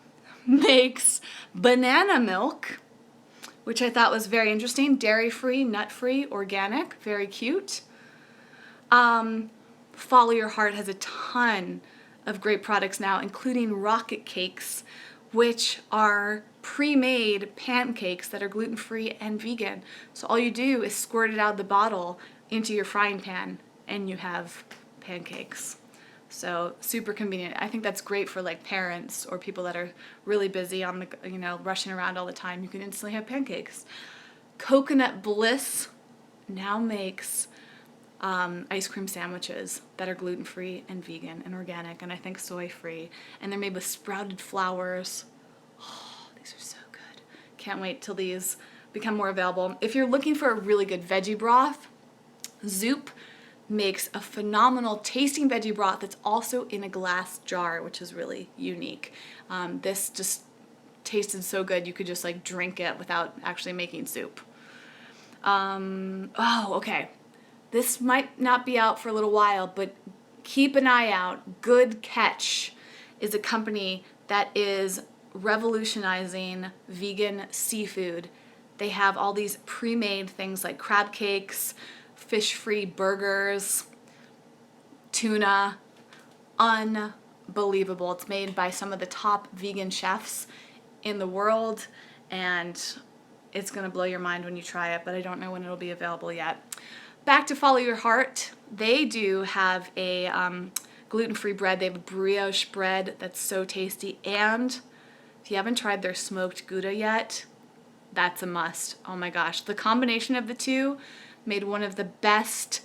makes banana milk, which I thought was very interesting. Dairy-free, nut-free, organic, very cute. Follow Your Heart has a ton of great products now, including rocket cakes, which are pre-made pancakes that are gluten-free and vegan. So all you do is squirt it out of the bottle into your frying pan and you have pancakes. So super convenient. I think that's great for like parents or people that are really busy on the, rushing around all the time. You can instantly have pancakes. Coconut Bliss now makes ice cream sandwiches that are gluten-free and vegan and organic, and I think soy-free, and they're made with sprouted flowers. Oh, these are so good. Can't wait till these become more available. If you're looking for a really good veggie broth, Zoop makes a phenomenal tasting veggie broth that's also in a glass jar, which is really unique. This just tasted so good you could just like drink it without actually making soup. Okay. This might not be out for a little while, but keep an eye out. Good Catch is a company that is revolutionizing vegan seafood. They have all these pre-made things like crab cakes, fish-free burgers, tuna. Unbelievable. It's made by some of the top vegan chefs in the world, and it's going to blow your mind when you try it, but I don't know when it'll be available yet. Back to Follow Your Heart, they do have a gluten-free bread. They have a brioche bread that's so tasty, and if you haven't tried their smoked Gouda yet, that's a must. Oh my gosh, the combination of the two made one of the best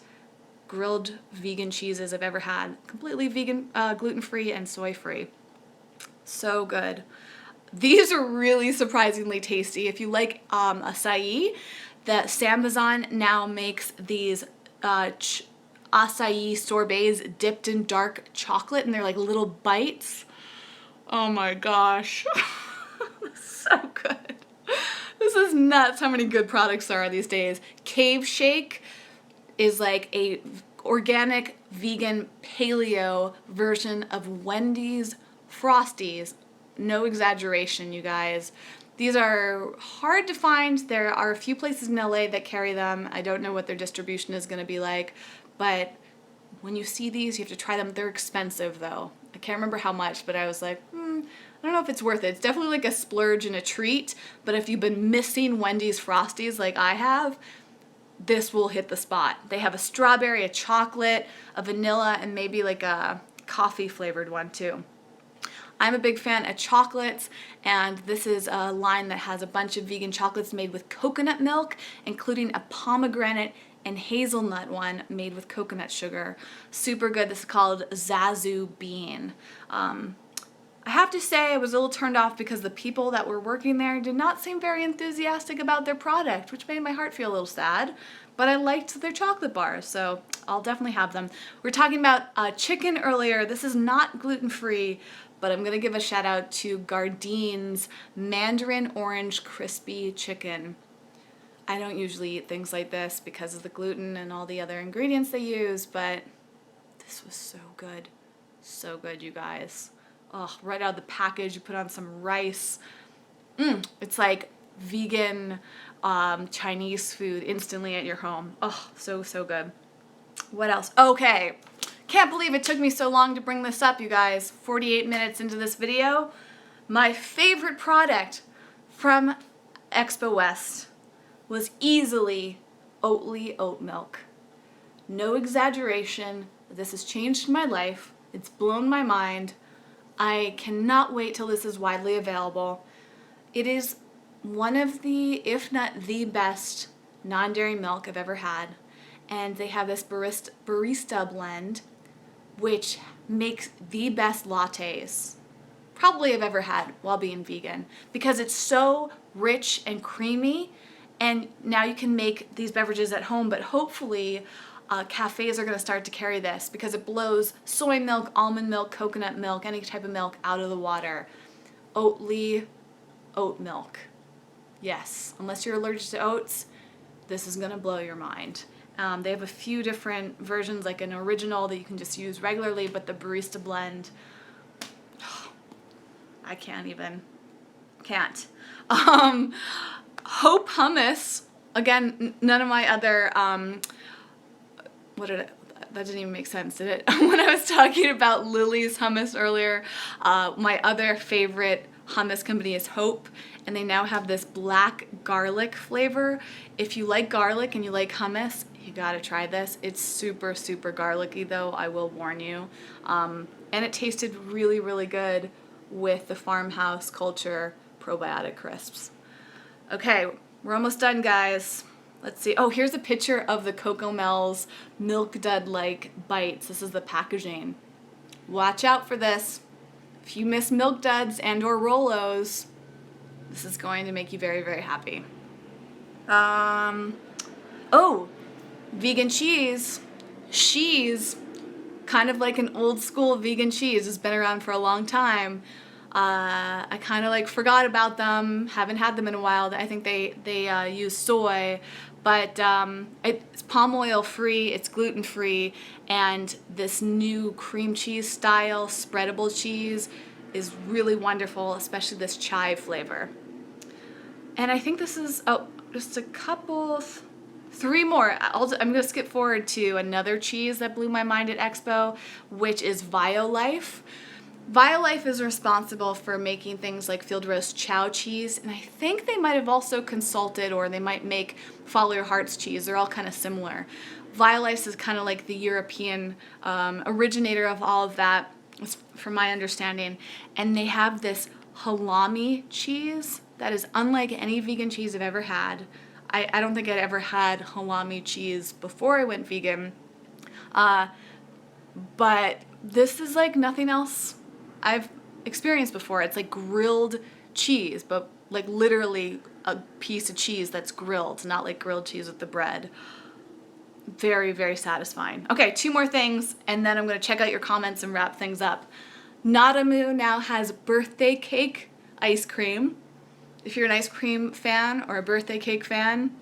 grilled vegan cheeses I've ever had. Completely vegan, gluten-free and soy-free. So good. These are really surprisingly tasty. If you like acai, the Sambazon now makes these acai sorbets dipped in dark chocolate, and they're like little bites. Oh my gosh. So good. This is nuts how many good products there are these days. Cave Shake is like a organic vegan paleo version of Wendy's Frosties. No exaggeration, you guys. These are hard to find. There are a few places in LA that carry them. I don't know what their distribution is going to be like, but when you see these, you have to try them. They're expensive though. I can't remember how much, but I was like, I don't know if it's worth it. It's definitely like a splurge and a treat, but if you've been missing Wendy's Frosties like I have, this will hit the spot. They have a strawberry, a chocolate, a vanilla, and maybe like a coffee flavored one too. I'm a big fan of chocolates, and this is a line that has a bunch of vegan chocolates made with coconut milk, including a pomegranate and hazelnut one made with coconut sugar. Super good. This is called Zazubean. I have to say I was a little turned off because the people that were working there did not seem very enthusiastic about their product, which made my heart feel a little sad, but I liked their chocolate bars, so I'll definitely have them. We were talking about chicken earlier. This is not gluten-free, but I'm going to give a shout out to Gardein's Mandarin Orange Crispy Chicken. I don't usually eat things like this because of the gluten and all the other ingredients they use, but this was so good. So good, you guys. Oh, right out of the package, you put on some rice. It's like vegan Chinese food instantly at your home. Oh, so good. What else? Okay. Can't believe it took me so long to bring this up, you guys. 48 minutes into this video. My favorite product from Expo West was easily Oatly oat milk. No exaggeration. This has changed my life. It's blown my mind. I cannot wait till this is widely available. It is one of the, if not the best, non-dairy milk I've ever had. And they have this barista blend, which makes the best lattes probably I've ever had while being vegan, because it's so rich and creamy, and now you can make these beverages at home, but hopefully cafes are going to start to carry this because it blows soy milk, almond milk, coconut milk, any type of milk out of the water. Oatly oat milk. Yes, unless you're allergic to oats, this is going to blow your mind. They have a few different versions, like an original that you can just use regularly, but the barista blend, I can't even. Can't. Hope Hummus. Again, none of my other, that didn't even make sense, did it? When I was talking about Lily's hummus earlier, my other favorite hummus company is Hope, and they now have this black garlic flavor. If you like garlic and you like hummus, you gotta try this. It's super, super garlicky though, I will warn you. And it tasted really, really good with the Farmhouse Culture probiotic crisps. Okay, we're almost done, guys. Let's see. Oh, here's a picture of the Cocomel's Milk Dud-like bites. This is the packaging. Watch out for this. If you miss Milk Duds and or Rolos, this is going to make you very, very happy. Oh, vegan cheese. Sheese, kind of like an old school vegan cheese, has been around for a long time. I kind of like forgot about them, haven't had them in a while. I think they use soy, but it's palm oil free, it's gluten free, and this new cream cheese style spreadable cheese is really wonderful, especially this chive flavor. And I think this is, oh, just a couple, 3 more. I'm going to skip forward to another cheese that blew my mind at Expo, which is Violife. Violife is responsible for making things like field roast chow cheese, and I think they might have also consulted, or they might make Follow Your Heart's cheese. They're all kind of similar. Violife is kind of like the European originator of all of that, from my understanding, and they have this halloumi cheese that is unlike any vegan cheese I've ever had. I don't think I'd ever had halloumi cheese before I went vegan, but this is like nothing else I've experienced before. It's like grilled cheese, but like literally a piece of cheese that's grilled, not like grilled cheese with the bread. Very, very satisfying. Okay, 2 more things, and then I'm going to check out your comments and wrap things up. NadoMoo now has birthday cake ice cream. If you're an ice cream fan or a birthday cake fan,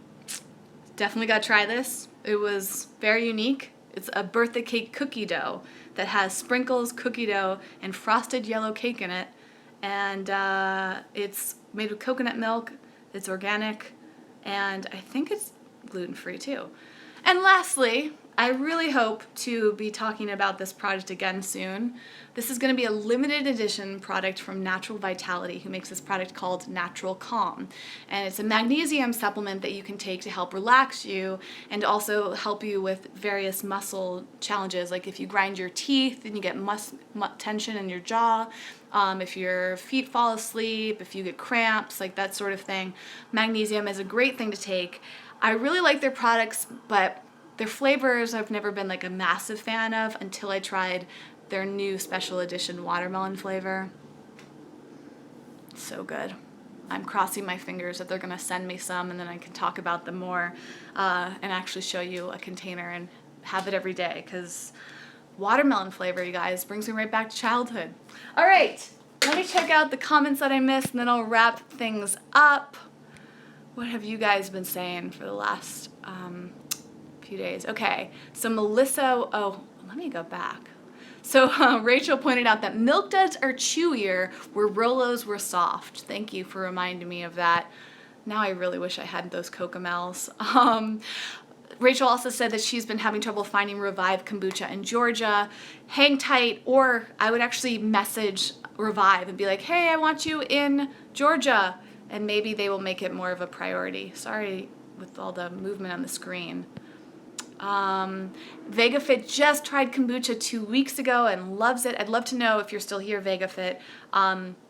definitely got to try this. It was very unique. It's a birthday cake cookie dough that has sprinkles, cookie dough, and frosted yellow cake in it. And it's made with coconut milk, it's organic, and I think it's gluten-free too. And lastly, I really hope to be talking about this product again soon. This is going to be a limited edition product from Natural Vitality, who makes this product called Natural Calm. And it's a magnesium supplement that you can take to help relax you and also help you with various muscle challenges, like if you grind your teeth and you get tension in your jaw, if your feet fall asleep, if you get cramps, like that sort of thing. Magnesium is a great thing to take. I really like their products, but their flavors I've never been like a massive fan of until I tried their new special edition watermelon flavor. So good. I'm crossing my fingers that they're going to send me some, and then I can talk about them more and actually show you a container and have it every day, because watermelon flavor, you guys, brings me right back to childhood. All right, let me check out the comments that I missed, and then I'll wrap things up. What have you guys been saying for the last few days? Okay, so Melissa, oh, let me go back. So Rachel pointed out that Milk Duds are chewier where Rolos were soft. Thank you for reminding me of that. Now I really wish I had those Cocomels. Rachel also said that she's been having trouble finding Revive Kombucha in Georgia. Hang tight, or I would actually message Revive and be like, hey, I want you in Georgia, and maybe they will make it more of a priority. Sorry with all the movement on the screen. VegaFit just tried kombucha 2 weeks ago and loves it. I'd love to know if you're still here, VegaFit.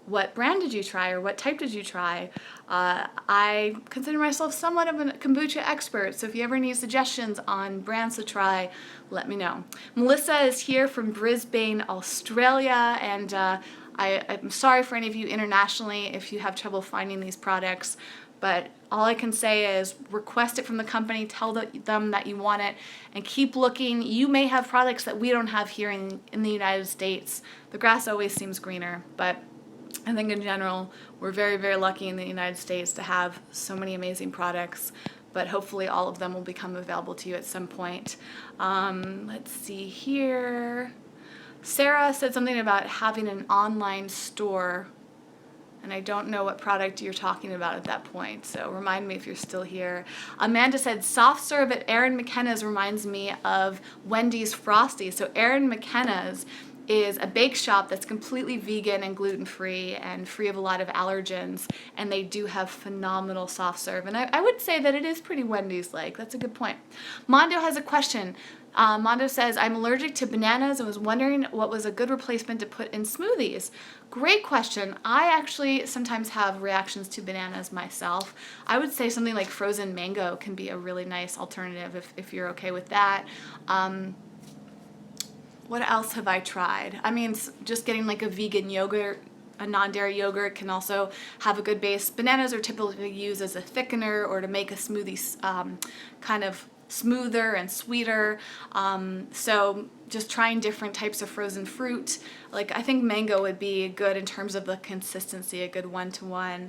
What brand did you try, or what type did you try? I consider myself somewhat of a kombucha expert, so if you ever need suggestions on brands to try, let me know. Melissa is here from Brisbane, Australia, and I'm sorry for any of you internationally if you have trouble finding these products, but all I can say is request it from the company, tell them that you want it, and keep looking. You may have products that we don't have here in the United States. The grass always seems greener, but I think in general, we're very, very lucky in the United States to have so many amazing products, but hopefully all of them will become available to you at some point. Let's see here. Sarah said something about having an online store And I don't know what product you're talking about at that point, so remind me if you're still here. Amanda said, soft serve at Erin McKenna's reminds me of Wendy's Frosty. So Erin McKenna's is a bake shop that's completely vegan and gluten-free and free of a lot of allergens, and they do have phenomenal soft serve. And I would say that it is pretty Wendy's-like. That's a good point. Mondo has a question. Mondo says, I'm allergic to bananas and was wondering what was a good replacement to put in smoothies. Great question. I actually sometimes have reactions to bananas myself. I would say something like frozen mango can be a really nice alternative if you're okay with that. What else have I tried? I mean, just getting like a vegan yogurt, a non-dairy yogurt can also have a good base. Bananas are typically used as a thickener or to make a smoothie kind of smoother and sweeter. So just trying different types of frozen fruit. Like I think mango would be good in terms of the consistency, a good one-to-one.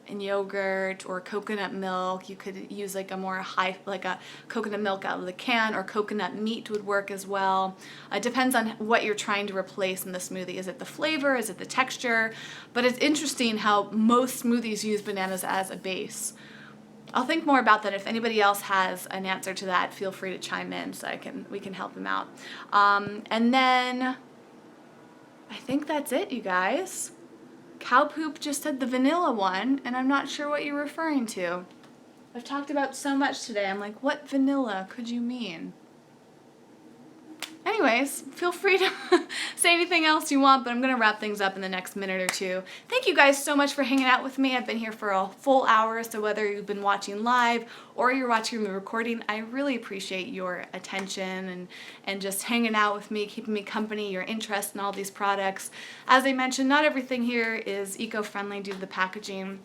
In yogurt or coconut milk, you could use like a more high, like a coconut milk out of the can, or coconut meat would work as well. It depends on what you're trying to replace in the smoothie. Is it the flavor? Is it the texture? But it's interesting how most smoothies use bananas as a base. I'll think more about that. If anybody else has an answer to that, feel free to chime in so we can help them out. And then I think that's it, you guys. Cow Poop just said the vanilla one, and I'm not sure what you're referring to. I've talked about so much today. I'm like, what vanilla could you mean? Anyways, feel free to say anything else you want, but I'm going to wrap things up in the next minute or two. Thank you guys so much for hanging out with me. I've been here for a full hour, so whether you've been watching live or you're watching the recording, I really appreciate your attention and just hanging out with me, keeping me company, your interest in all these products. As I mentioned, not everything here is eco-friendly due to the packaging.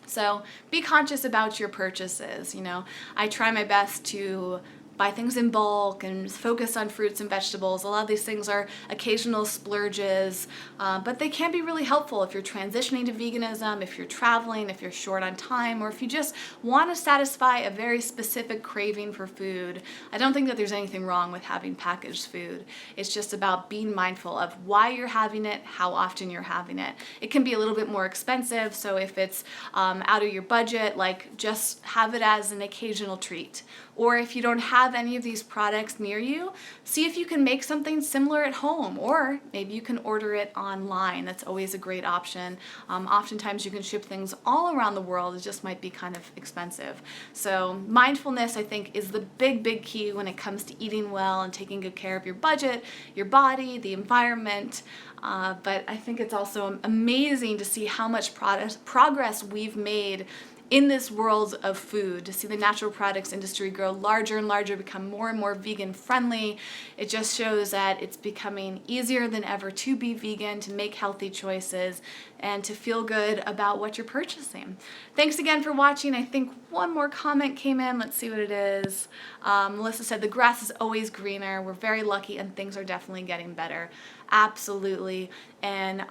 So be conscious about your purchases. You know, I try my best to buy things in bulk and focus on fruits and vegetables. A lot of these things are occasional splurges, but they can be really helpful if you're transitioning to veganism, if you're traveling, if you're short on time, or if you just want to satisfy a very specific craving for food. I don't think that there's anything wrong with having packaged food. It's just about being mindful of why you're having it, how often you're having it. It can be a little bit more expensive, so if it's out of your budget, like just have it as an occasional treat. Or if you don't have any of these products near you, see if you can make something similar at home, or maybe you can order it online. That's always a great option. Oftentimes you can ship things all around the world. It just might be kind of expensive. So mindfulness, I think, is the big key when it comes to eating well and taking good care of your budget, your body, the environment. But I think it's also amazing to see how much progress we've made in this world of food, to see the natural products industry grow larger and larger, become more and more vegan friendly. It just shows that it's becoming easier than ever to be vegan, to make healthy choices, and to feel good about what you're purchasing. Thanks again for watching. I think one more comment came in. Let's see what it is. Melissa said, the grass is always greener. We're very lucky and things are definitely getting better. Absolutely. And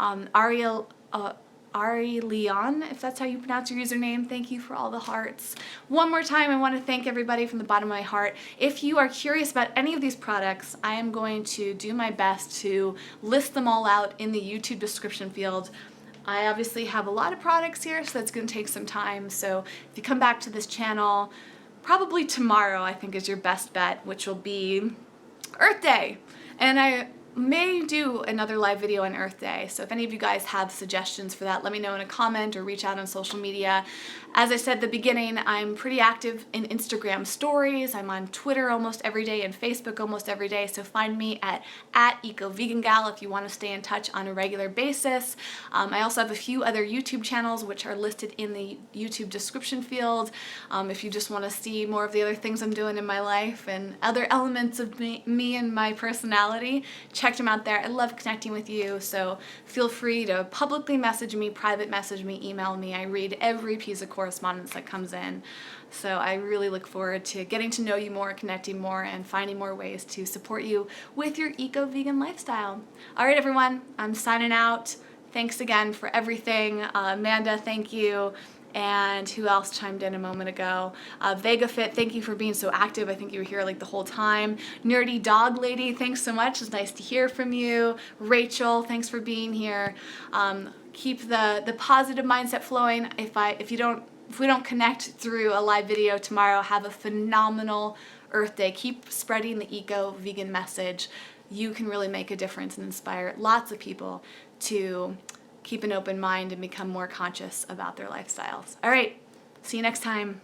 Ari Leon, if that's how you pronounce your username, thank you for all the hearts. One more time, I want to thank everybody from the bottom of my heart. If you are curious about any of these products, I am going to do my best to list them all out in the YouTube description field. I obviously have a lot of products here, so that's going to take some time. So if you come back to this channel, probably tomorrow, I think is your best bet, which will be Earth Day. And I may do another live video on Earth Day, so if any of you guys have suggestions for that, let me know in a comment or reach out on social media. As I said at the beginning, I'm pretty active in Instagram stories. I'm on Twitter almost every day and Facebook almost every day, so find me at EcoVeganGal if you want to stay in touch on a regular basis. I also have a few other YouTube channels which are listed in the YouTube description field. If you just want to see more of the other things I'm doing in my life and other elements of me and my personality, check them out there. I love connecting with you, so feel free to publicly message me, private message me, email me. I read every piece of correspondence that comes in. So I really look forward to getting to know you more, connecting more, and finding more ways to support you with your eco-vegan lifestyle. All right, everyone, I'm signing out. Thanks again for everything. Amanda, thank you. And who else chimed in a moment ago? VegaFit, thank you for being so active. I think you were here like the whole time. Nerdy Dog Lady, thanks so much. It's nice to hear from you. Rachel, thanks for being here. Keep the positive mindset flowing. If we don't connect through a live video tomorrow, have a phenomenal Earth Day. Keep spreading the eco-vegan message. You can really make a difference and inspire lots of people to keep an open mind and become more conscious about their lifestyles. All right, see you next time.